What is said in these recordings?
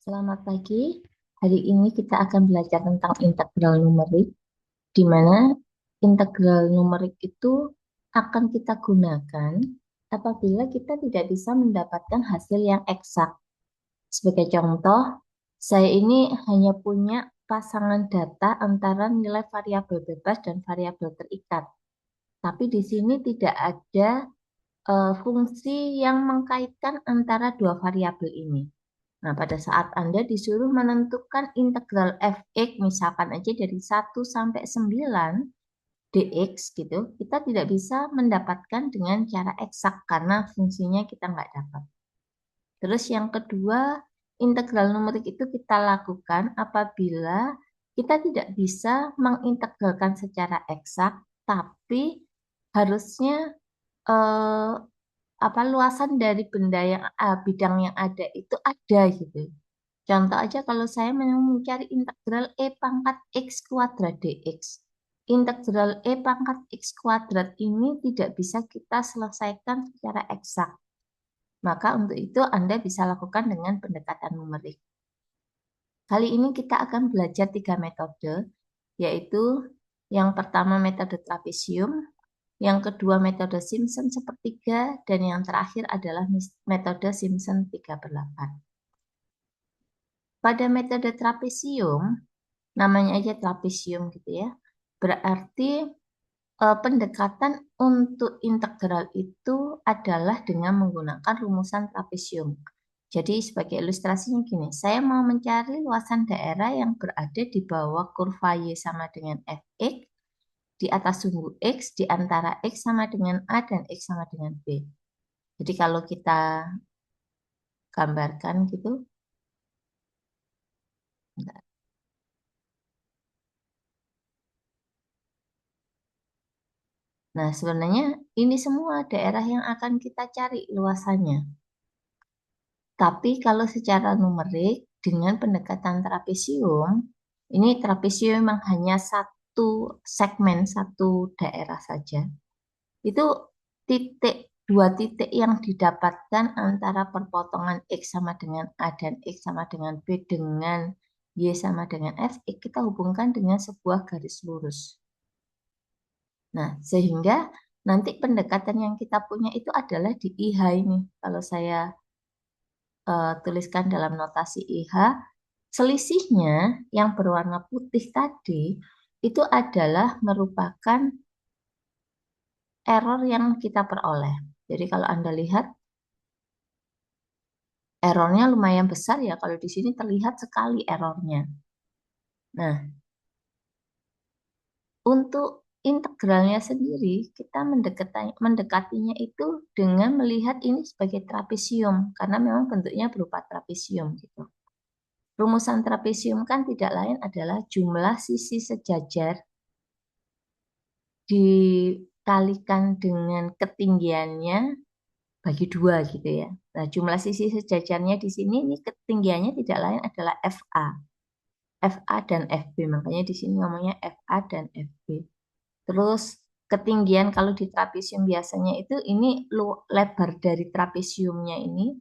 Selamat pagi. Hari ini kita akan belajar tentang integral numerik, di mana integral numerik itu akan kita gunakan apabila kita tidak bisa mendapatkan hasil yang eksak. Sebagai contoh, saya ini hanya punya pasangan data antara nilai variabel bebas dan variabel terikat. Tapi di sini tidak ada fungsi yang mengkaitkan antara dua variabel ini. Nah, pada saat Anda disuruh menentukan integral fx, misalkan aja dari 1 sampai 9 dx gitu, kita tidak bisa mendapatkan dengan cara eksak karena fungsinya kita nggak dapat. Terus yang kedua, integral numerik itu kita lakukan apabila kita tidak bisa mengintegralkan secara eksak, tapi harusnya eh, luasan dari benda yang bidang yang ada itu ada gitu. Contoh aja kalau saya mau mencari integral E pangkat X kuadrat dx. Integral E pangkat X kuadrat ini tidak bisa kita selesaikan secara eksak. Maka untuk itu Anda bisa lakukan dengan pendekatan numerik. Kali ini kita akan belajar 3 metode, yaitu yang pertama metode trapesium, yang kedua metode Simpson sepertiga, dan yang terakhir adalah metode Simpson 3/8. Pada metode trapesium, namanya aja trapesium gitu ya. Berarti pendekatan untuk integral itu adalah dengan menggunakan rumusan trapesium. Jadi sebagai ilustrasinya gini, saya mau mencari luasan daerah yang berada di bawah kurva Y sama dengan Fx, di atas sumbu X, di antara X sama dengan A dan X sama dengan B. Jadi kalau kita gambarkan gitu, nah, sebenarnya ini semua daerah yang akan kita cari luasannya. Tapi kalau secara numerik dengan pendekatan trapesium, ini trapesium memang hanya satu segmen, satu daerah saja. Itu titik, dua titik yang didapatkan antara perpotongan X sama dengan A dan X sama dengan B dengan Y sama dengan F, kita hubungkan dengan sebuah garis lurus. Nah, sehingga nanti pendekatan yang kita punya itu adalah di IH ini. Kalau saya tuliskan dalam notasi IH, selisihnya yang berwarna putih tadi itu adalah merupakan error yang kita peroleh. Jadi kalau Anda lihat, errornya lumayan besar ya. Kalau di sini terlihat sekali errornya. Nah, untuk integralnya sendiri, kita mendekatinya itu dengan melihat ini sebagai trapesium, karena memang bentuknya berupa trapesium gitu. Rumusan trapesium kan tidak lain adalah jumlah sisi sejajar dikalikan dengan ketinggiannya bagi 2 gitu ya. Nah, jumlah sisi sejajarnya di sini ini ketinggiannya tidak lain adalah FA. FA dan FB, makanya di sini ngomongnya FA dan FB. Terus ketinggian kalau di trapesium biasanya itu ini lebar dari trapesiumnya ini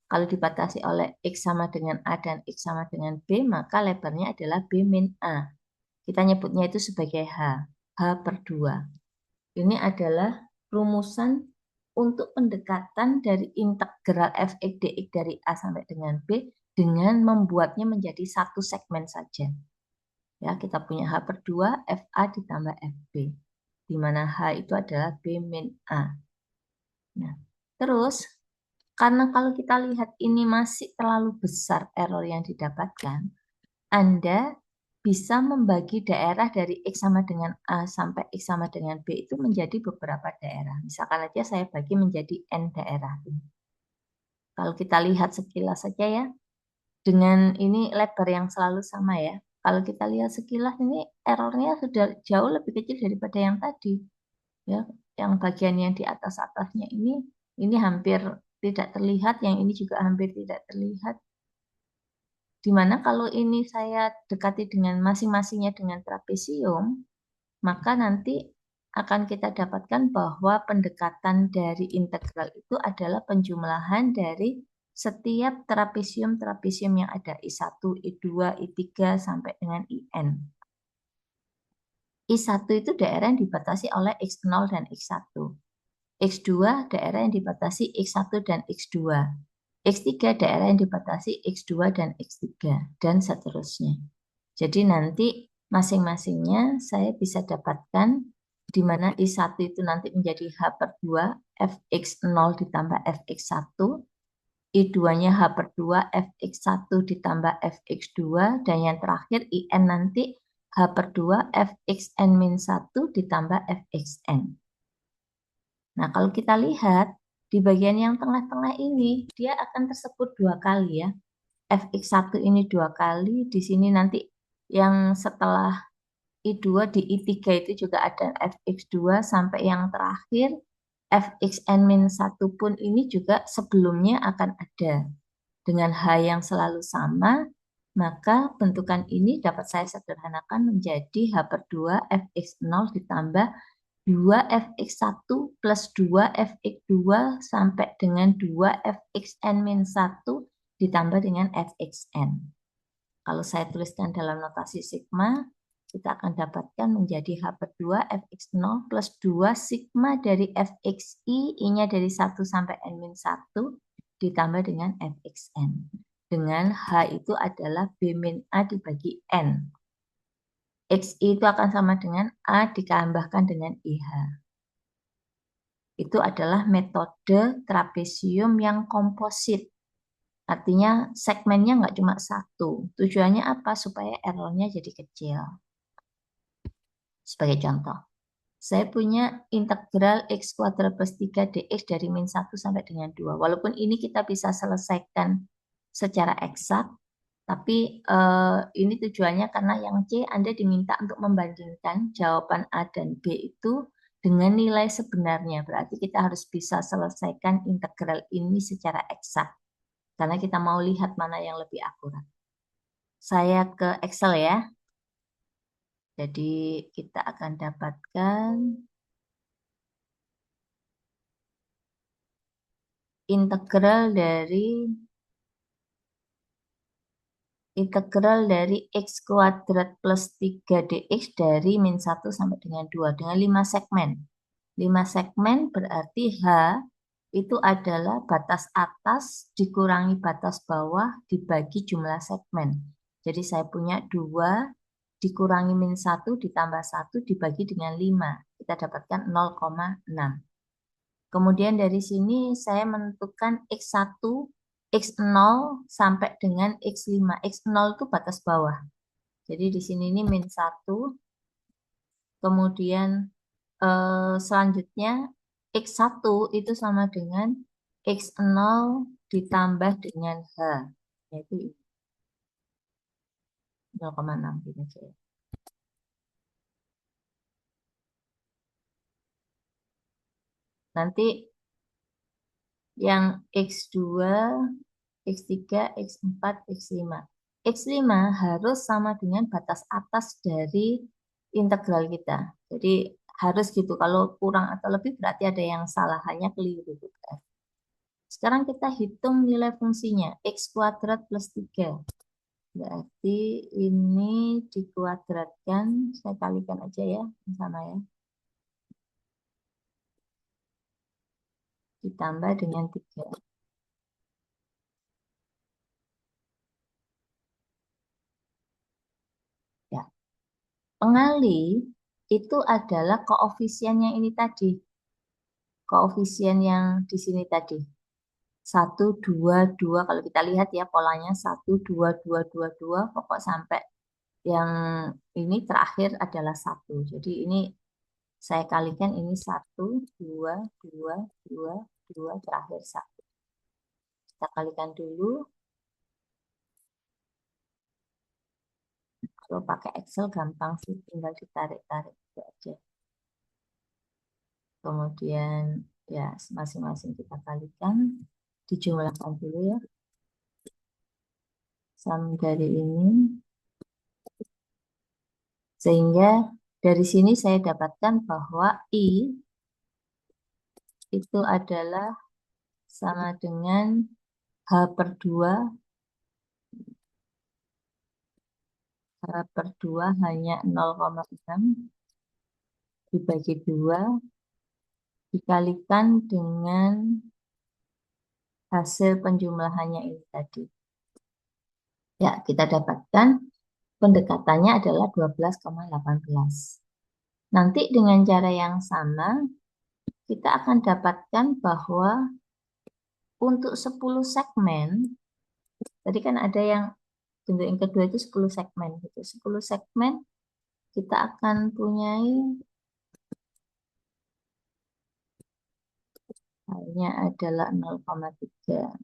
kalau dibatasi oleh X sama dengan A dan X sama dengan B, maka lebarnya adalah B min A. Kita nyebutnya itu sebagai H. H/2. Ini adalah rumusan untuk pendekatan dari integral fx dx dari A sampai dengan B dengan membuatnya menjadi satu segmen saja. Ya, kita punya H/2 FA ditambah FB, di mana H itu adalah B min A. Nah, terus karena kalau kita lihat ini masih terlalu besar error yang didapatkan, Anda bisa membagi daerah dari X sama dengan A sampai X sama dengan B itu menjadi beberapa daerah. Misalkan aja saya bagi menjadi N daerah. Kalau kita lihat sekilas saja ya, dengan ini lebar yang selalu sama ya. Kalau kita lihat sekilas ini errornya sudah jauh lebih kecil daripada yang tadi. Ya, yang bagian yang di atas-atasnya ini hampir tidak terlihat, yang ini juga hampir tidak terlihat. Dimana kalau ini saya dekati dengan masing-masingnya dengan trapesium, maka nanti akan kita dapatkan bahwa pendekatan dari integral itu adalah penjumlahan dari setiap trapesium yang ada I1, I2, I3 sampai dengan IN. I1 itu daerah yang dibatasi oleh X0 dan X1. X2 daerah yang dibatasi X1 dan X2. X3 daerah yang dibatasi X2 dan X3, dan seterusnya. Jadi nanti masing-masingnya saya bisa dapatkan di mana I1 itu nanti menjadi H per 2, Fx0 ditambah Fx1, I2-nya H per 2, Fx1 ditambah Fx2, dan yang terakhir IN nanti H per 2, Fxn-1 ditambah Fxn. Nah, kalau kita lihat di bagian yang tengah-tengah ini, dia akan tersebut dua kali ya. Fx1 ini dua kali, di sini nanti yang setelah I2 di I3 itu juga ada Fx2, sampai yang terakhir Fxn-1 pun ini juga sebelumnya akan ada. Dengan H yang selalu sama, maka bentukan ini dapat saya sederhanakan menjadi H per 2 Fx0 ditambah 2Fx1 plus 2Fx2 sampai dengan 2Fxn-1 ditambah dengan Fxn. Kalau saya tuliskan dalam notasi sigma, kita akan dapatkan menjadi H per 2 Fx0 plus 2 sigma dari Fxi, I-nya dari 1 sampai N-1 ditambah dengan Fxn. Dengan H itu adalah B min A dibagi N. Xi itu akan sama dengan A ditambahkan dengan IH. Itu adalah metode trapesium yang komposit. Artinya segmennya nggak cuma satu. Tujuannya apa? Supaya errornya jadi kecil. Sebagai contoh, saya punya integral x kuadrat plus 3 dx dari min 1 sampai dengan 2. Walaupun ini kita bisa selesaikan secara eksak, tapi ini tujuannya karena yang C Anda diminta untuk membandingkan jawaban A dan B itu dengan nilai sebenarnya. Berarti kita harus bisa selesaikan integral ini secara eksak. Karena kita mau lihat mana yang lebih akurat. Saya ke Excel ya. Jadi kita akan dapatkan integral dari x kuadrat plus 3 dx dari min 1 sampai dengan 2 dengan 5 segmen. 5 segmen berarti H itu adalah batas atas dikurangi batas bawah dibagi jumlah segmen. Jadi saya punya 2 dikurangi min 1 ditambah 1 dibagi dengan 5. Kita dapatkan 0,6. Kemudian dari sini saya menentukan X1, X0 sampai dengan X5. X0 itu batas bawah. Jadi di sini ini min 1. Kemudian selanjutnya X1 itu sama dengan X0 ditambah dengan H. Yaitu 0,6 gitu saja. Nanti yang X2, X3, X4, X5. X5 harus sama dengan batas atas dari integral kita. Jadi harus gitu. Kalau kurang atau lebih berarti ada yang salah, hanya keliru. Sekarang kita hitung nilai fungsinya. X kuadrat plus 3. Berarti ini dikuadratkan, saya kalikan aja ya, sama ya. Ditambah dengan 3. Ya. Pengali itu adalah koefisien yang ini tadi. Koefisien yang di sini tadi. 1, 2, 2. Kalau kita lihat ya polanya 1, 2, 2, 2, 2. Pokok sampai yang ini terakhir adalah 1. Jadi ini saya kalikan ini 1, 2, 2, 2, 2, terakhir 1. Kita kalikan dulu. Kalau pakai Excel gampang sih, tinggal ditarik-tarik gitu aja. Kemudian ya masing-masing kita kalikan, dijumlahkan dulu ya. Sum dari ini. Sehingga dari sini saya dapatkan bahwa I itu adalah sama dengan H per 2 hanya 0,6 dibagi 2 dikalikan dengan hasil penjumlahannya ini tadi. Ya, kita dapatkan pendekatannya adalah 12,18. Nanti dengan cara yang sama, kita akan dapatkan bahwa untuk 10 segmen, tadi kan ada yang bentuk yang kedua itu 10 segmen gitu. 10 segmen kita akan punyai hanya adalah 0,3.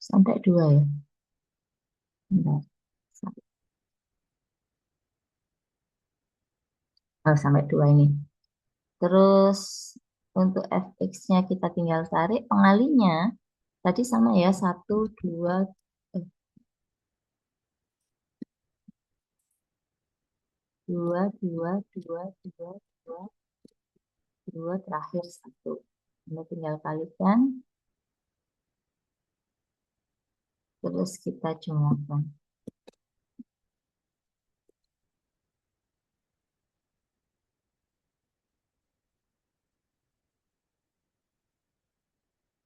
Sampai 2 ya. Bentar. Oh, sampai 2 ini. Terus untuk fx-nya kita tinggal tarik. Pengalinya tadi sama ya. 1, 2, 2, 2, 2, 2, 2, 2, terakhir 1. Ini tinggal kalikan. Terus kita jumlahkan.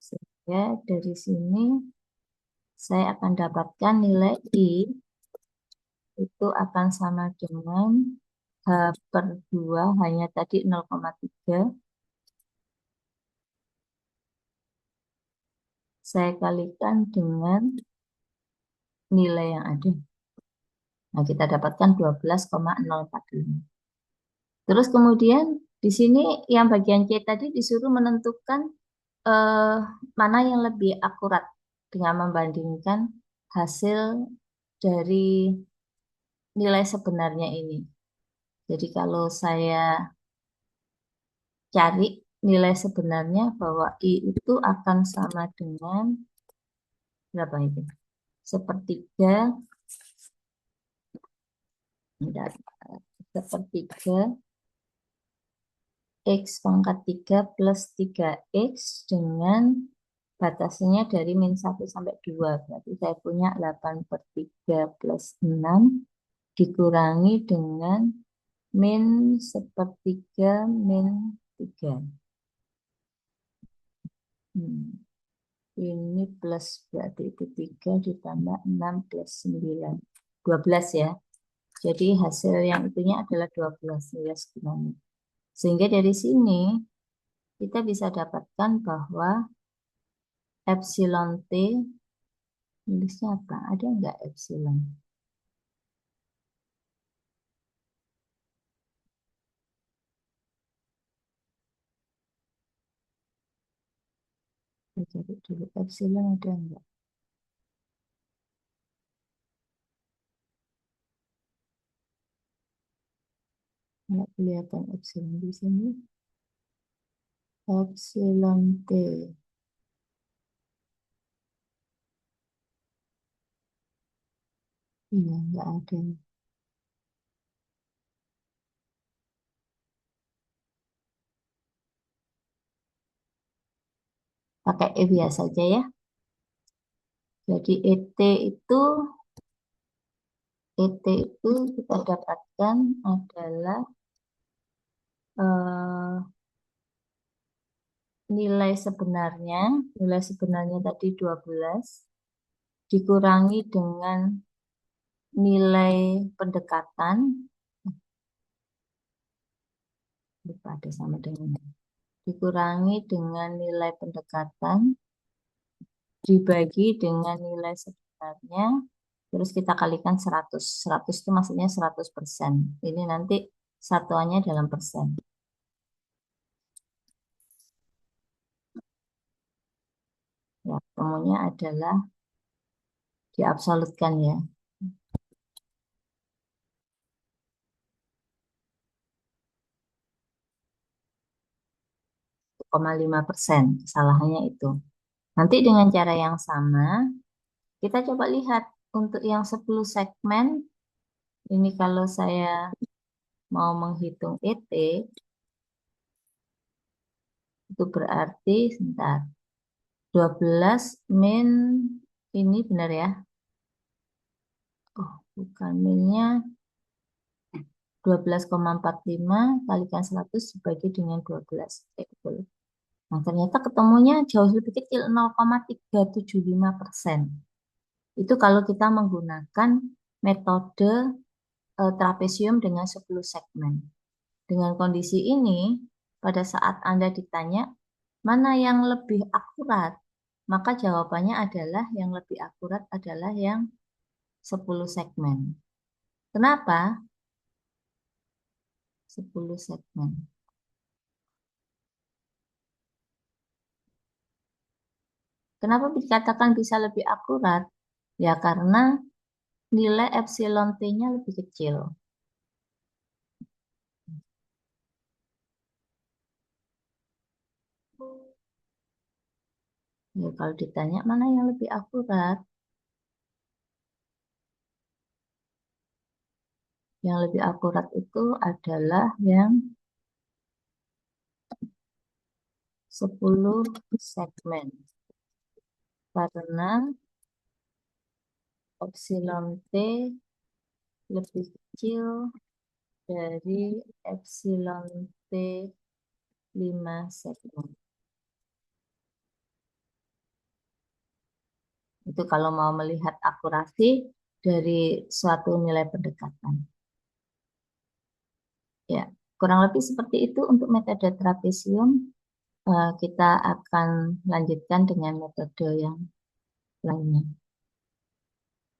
Sehingga dari sini saya akan dapatkan nilai I itu akan sama dengan H/2 hanya tadi 0,3. Saya kalikan dengan nilai yang ada. Nah, kita dapatkan 12,045. Terus kemudian di sini yang bagian C tadi disuruh menentukan eh, mana yang lebih akurat dengan membandingkan hasil dari nilai sebenarnya ini. Jadi kalau saya cari nilai sebenarnya bahwa I itu akan sama dengan berapa itu? Sepertiga, bentar, sepertiga X pangkat 3 plus 3X dengan batasnya dari -1 sampai 2. Berarti saya punya 8/3 plus 6 dikurangi dengan -1/3 Hmm. Ini plus berarti itu 3 ditambah 6 plus 9. 12 ya. Jadi hasil yang itunya adalah 12 nilai sebenarnya. Sehingga dari sini kita bisa dapatkan bahwa epsilon T, nulisnya apa? Ada nggak epsilon? Kita cari dulu epsilon ada nggak? Nggak kelihatan epsilon di sini. Epsilon T. Iya, nggak ada. Pakai E biasa aja ya. Jadi ET itu kita dapatkan adalah eh, nilai sebenarnya tadi 12 dikurangi dengan nilai pendekatan, lupa ada sama dengan, dikurangi dengan nilai pendekatan dibagi dengan nilai sebenarnya, terus kita kalikan 100. 100 itu maksudnya 100%. Ini nanti satuannya dalam persen. Ya, temunya adalah diabsolutkan ya. 0,5%. Kesalahannya itu. Nanti dengan cara yang sama, kita coba lihat untuk yang 10 segmen, ini kalau saya mau menghitung ET, itu berarti, sebentar, 12 min, ini benar ya? Oh, bukan minnya, 12,45 kalikan 100 dibagi dengan 12. Betul. Nah, ternyata ketemunya jauh lebih kecil, 0,375%. Itu kalau kita menggunakan metode trapesium dengan 10 segmen. Dengan kondisi ini, pada saat Anda ditanya mana yang lebih akurat, maka jawabannya adalah yang lebih akurat adalah yang 10 segmen. Kenapa? 10 segmen. Kenapa dikatakan bisa lebih akurat? Ya karena nilai epsilon t-nya lebih kecil. Ya, kalau ditanya mana yang lebih akurat, yang lebih akurat itu adalah yang 10 segmen. Karena epsilon t lebih kecil dari epsilon t 5 segmen. Itu kalau mau melihat akurasi dari suatu nilai pendekatan. Ya, kurang lebih seperti itu untuk metode trapesium. Kita akan lanjutkan dengan metode yang lainnya.